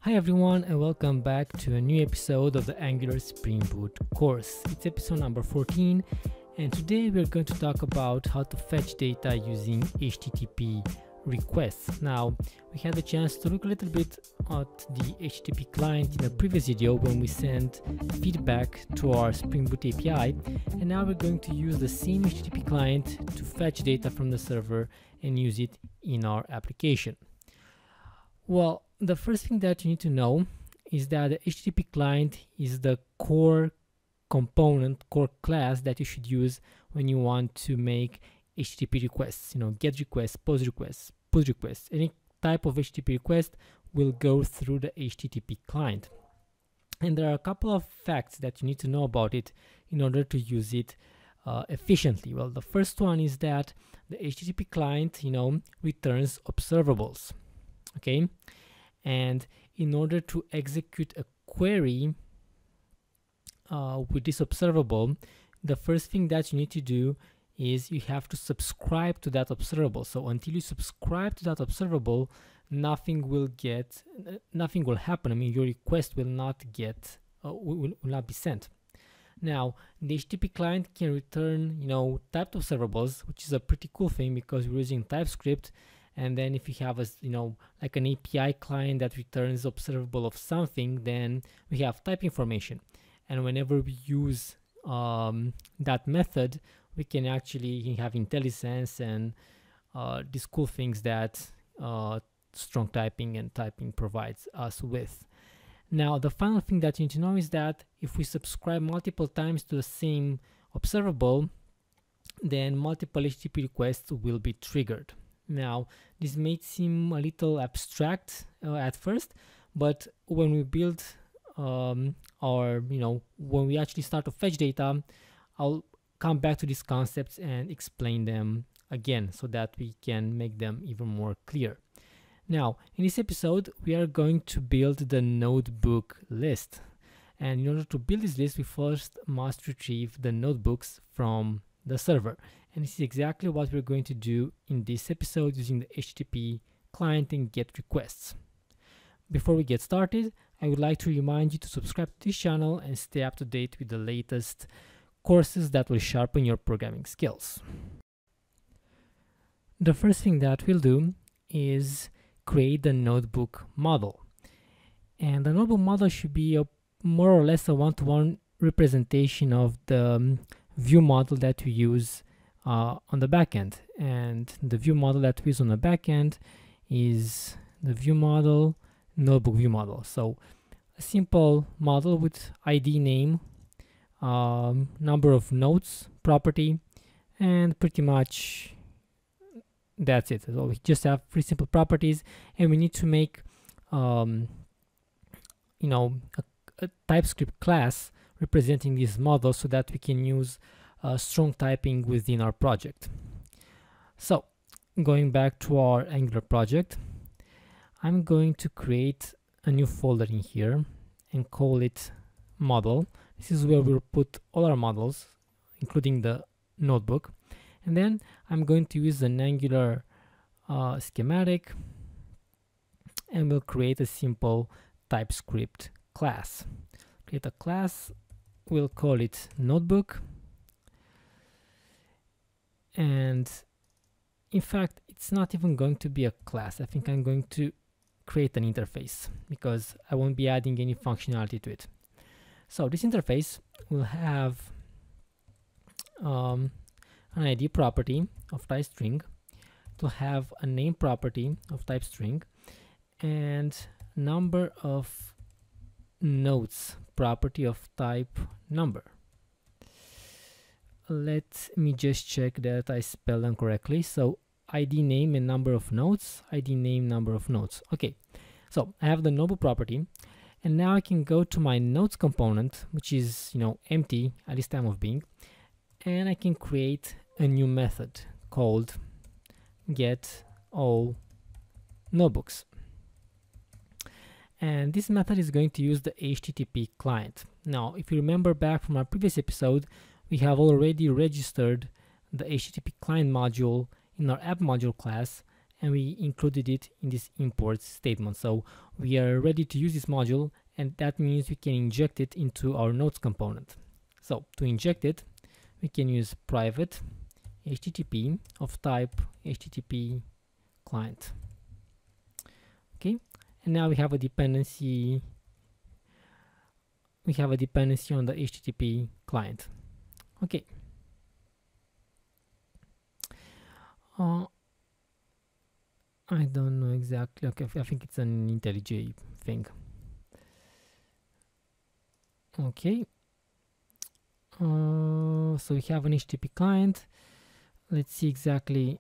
Hi everyone and welcome back to a new episode of the Angular Spring Boot course. It's episode number 14 and today we're going to talk about how to fetch data using HTTP requests. Now, we had a chance to look a little bit at the HTTP client in a previous video when we sent feedback to our Spring Boot API, and now we're going to use the same HTTP client to fetch data from the server and use it in our application. Well, the first thing that you need to know is that the HTTP client is the core component, core class that you should use when you want to make HTTP requests. Get requests, post requests, push requests. Any type of HTTP request will go through the HTTP client. And there are a couple of facts that you need to know about it in order to use it efficiently. Well, the first one is that the HTTP client, returns observables. Okay, and in order to execute a query with this observable, the first thing that you need to do is you have to subscribe to that observable. So until you subscribe to that observable, nothing will happen. I mean, your request will not will not be sent. Now, the HTTP client can return, typed observables, which is a pretty cool thing because we're using TypeScript. And then if you have like an API client that returns observable of something, then we have type information. And whenever we use that method, we can actually have IntelliSense and these cool things that strong typing and typing provides us with. Now, the final thing that you need to know is that if we subscribe multiple times to the same observable, then multiple HTTP requests will be triggered. Now, this may seem a little abstract at first, but when we build when we actually start to fetch data, I'll come back to these concepts and explain them again so that we can make them even more clear. Now, in this episode, we are going to build the notebook list. And in order to build this list, we first must retrieve the notebooks from the server. And this is exactly what we're going to do in this episode using the HTTP client and GET requests. Before we get started, I would like to remind you to subscribe to this channel and stay up to date with the latest courses that will sharpen your programming skills. The first thing that we'll do is create the notebook model. And the notebook model should be more or less a one-to-one representation of the view model that we use on the backend. And the view model that we use on the backend is the view model, notebook view model. So a simple model with ID name, number of notes, property, and pretty much that's it. So we just have three simple properties, and we need to make a TypeScript class representing this model so that we can use strong typing within our project. So going back to our Angular project, I'm going to create a new folder in here and call it model. This is where we'll put all our models, including the notebook. And then I'm going to use an Angular schematic, and we'll create a simple TypeScript class. Create a class, we'll call it notebook. And in fact, it's not even going to be a class. I think I'm going to create an interface because I won't be adding any functionality to it. So this interface will have an ID property of type string. It will have a name property of type string and number of notes property of type number. Let me just check that I spelled them correctly. So ID name and number of notes, ID name, number of notes. Okay, so I have the notebook property, and now I can go to my notes component, which is empty at this time of being, and I can create a new method called get all notebooks. And this method is going to use the HTTP client. Now, if you remember back from our previous episode, we have already registered the HTTP client module in our app module class, and we included it in this import statement. So we are ready to use this module, and that means we can inject it into our nodes component. So to inject it, we can use private HTTP of type HTTP client. Okay, and now we have a dependency. We have a dependency on the HTTP client. Okay. I don't know exactly. Okay, I think it's an IntelliJ thing. Okay. So we have an HTTP client. Let's see exactly.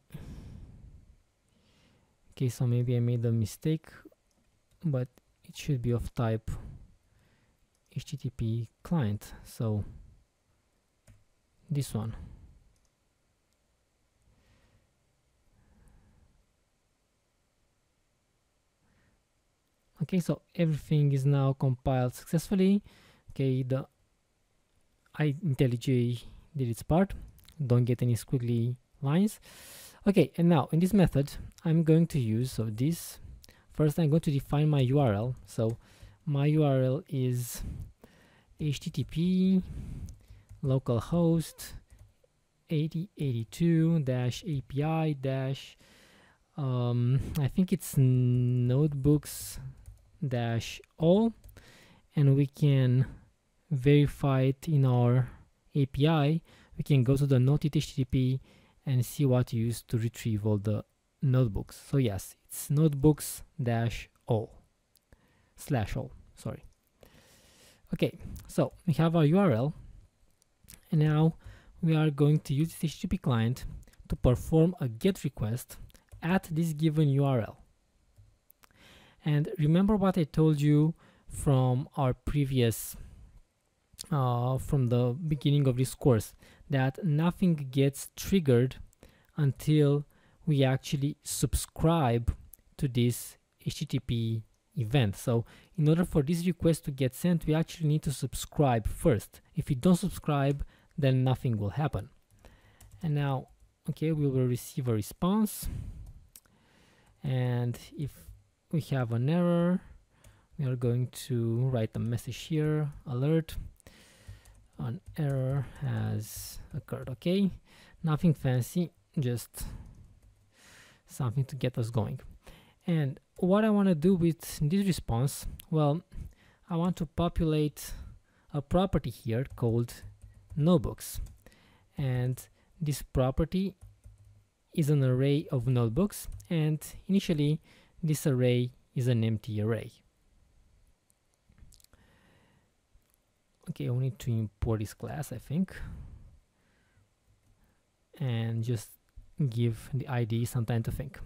Okay, so maybe I made a mistake, but it should be of type HTTP client. So this one. Okay, so everything is now compiled successfully. Okay, the IntelliJ did its part. Don't get any squiggly lines. Okay, and now in this method, I'm going to use, so this, first I'm going to define my URL. So my URL is HTTP localhost 8082-API I think it's notebooks-all, and we can verify it in our API. We can go to the noted HTTP and see what you use to retrieve all the notebooks. So yes, it's notebooks-all /all, sorry. Okay, so we have our URL, and now we are going to use this HTTP client to perform a GET request at this given URL. And remember what I told you from our previous, from the beginning of this course, that nothing gets triggered until we actually subscribe to this HTTP event. So in order for this request to get sent, we actually need to subscribe first. If we don't subscribe, then nothing will happen. And now, okay, we will receive a response. And if we have an error, we are going to write a message here, alert, an error has occurred. Okay, nothing fancy, just something to get us going. And what I want to do with this response, well, I want to populate a property here called notebooks, and this property is an array of notebooks, and initially this array is an empty array. Okay, we need to import this class, I think, and just give the ID some time to think.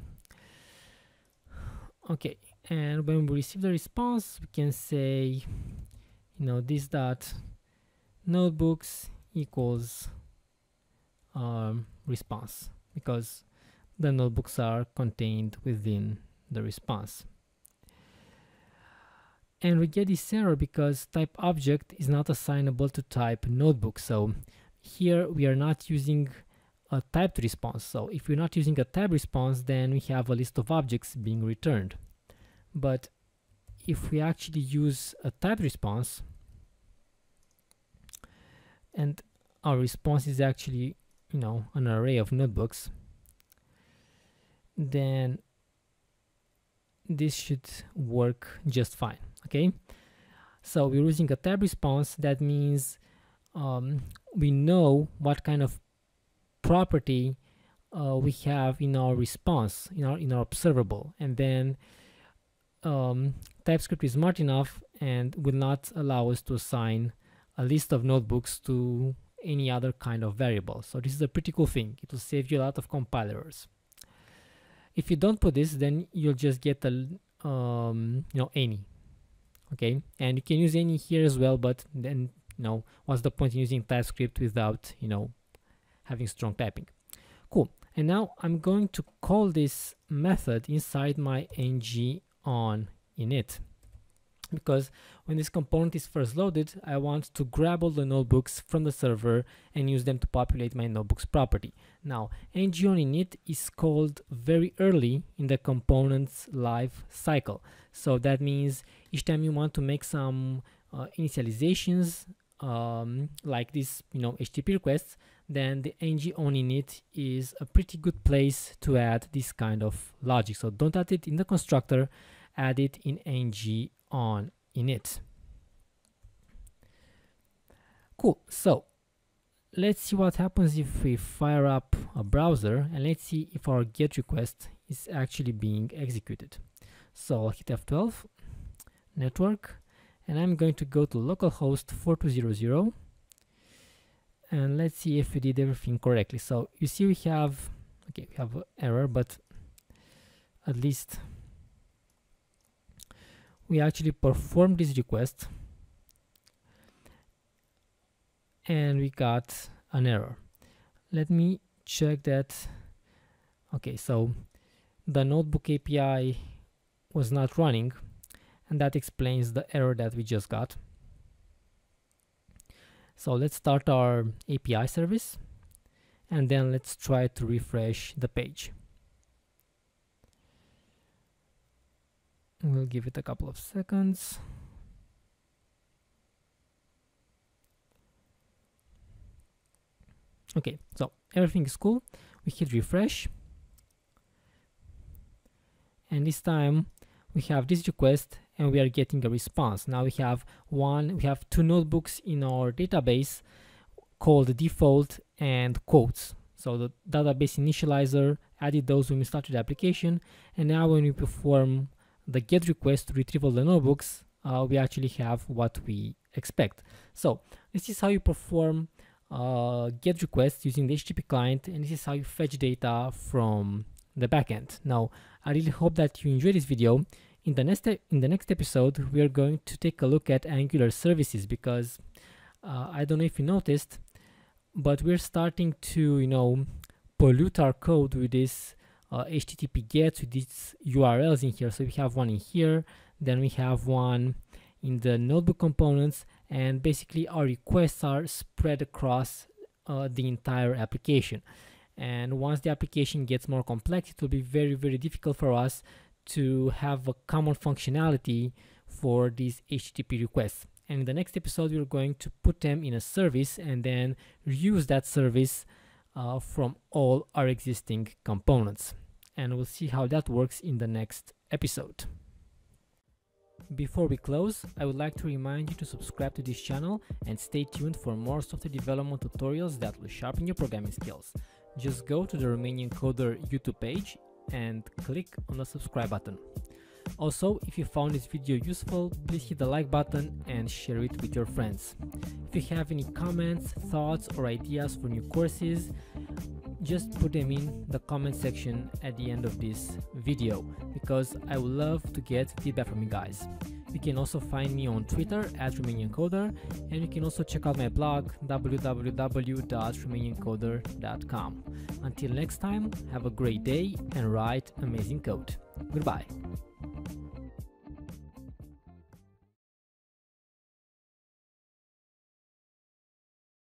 Okay, and when we receive the response, we can say, you know, this dot notebooks equals response, because the notebooks are contained within the response. And we get this error because type object is not assignable to type notebook. So here we are not using a typed response. So if we're not using a type response, then we have a list of objects being returned. But if we actually use a typed response, and our response is actually, you know, an array of notebooks, then this should work just fine. Okay, so we're using a tab response. That means we know what kind of property we have in our response, in our observable, and then TypeScript is smart enough and will not allow us to assign a list of notebooks to any other kind of variable. So this is a pretty cool thing. It will save you a lot of compile errors. If you don't put this, then you'll just get a you know, any. Okay, and you can use any here as well, but then, you know, what's the point in using TypeScript without, you know, having strong typing? Cool. And now I'm going to call this method inside my ng on init. because when this component is first loaded, I want to grab all the notebooks from the server and use them to populate my notebooks property. Now, ng-on-init is called very early in the component's life cycle. So that means each time you want to make some initializations, like this, HTTP requests, then the ng-on-init is a pretty good place to add this kind of logic. So don't add it in the constructor, add it in ng-on-init. Cool. So let's see what happens if we fire up a browser, and let's see if our GET request is actually being executed. So I'll hit F12, network, and I'm going to go to localhost 4200, and let's see if we did everything correctly. So you see we have an error, but at least we actually performed this request and we got an error. Let me check that. Okay, so the notebook API was not running, and that explains the error that we just got. So let's start our API service, and then let's try to refresh the page. We'll give it a couple of seconds. Okay, so everything is cool. We hit refresh, and this time we have this request and we are getting a response. Now we have two notebooks in our database called default and quotes. So the database initializer added those when we started the application, and now when we perform the GET request to retrieve all the notebooks, we actually have what we expect. So this is how you perform GET requests using the HTTP client, and this is how you fetch data from the backend. Now, I really hope that you enjoyed this video. In the next episode, we are going to take a look at Angular services, because I don't know if you noticed, but we're starting to pollute our code with this HTTP GET, with these URLs in here. So we have one in here, then we have one in the notebook components, and basically our requests are spread across the entire application. And once the application gets more complex, it will be very, very difficult for us to have a common functionality for these HTTP requests. And in the next episode, we're going to put them in a service and then reuse that service from all our existing components. And we'll see how that works in the next episode. Before we close, I would like to remind you to subscribe to this channel and stay tuned for more software development tutorials that will sharpen your programming skills. Just go to the Romanian Coder YouTube page and click on the subscribe button. Also, if you found this video useful, please hit the like button and share it with your friends. If you have any comments, thoughts, or ideas for new courses, just put them in the comment section at the end of this video, because I would love to get feedback from you guys. You can also find me on Twitter at Romanian Coder, and you can also check out my blog www.romaniancoder.com. Until next time, have a great day and write amazing code. Goodbye.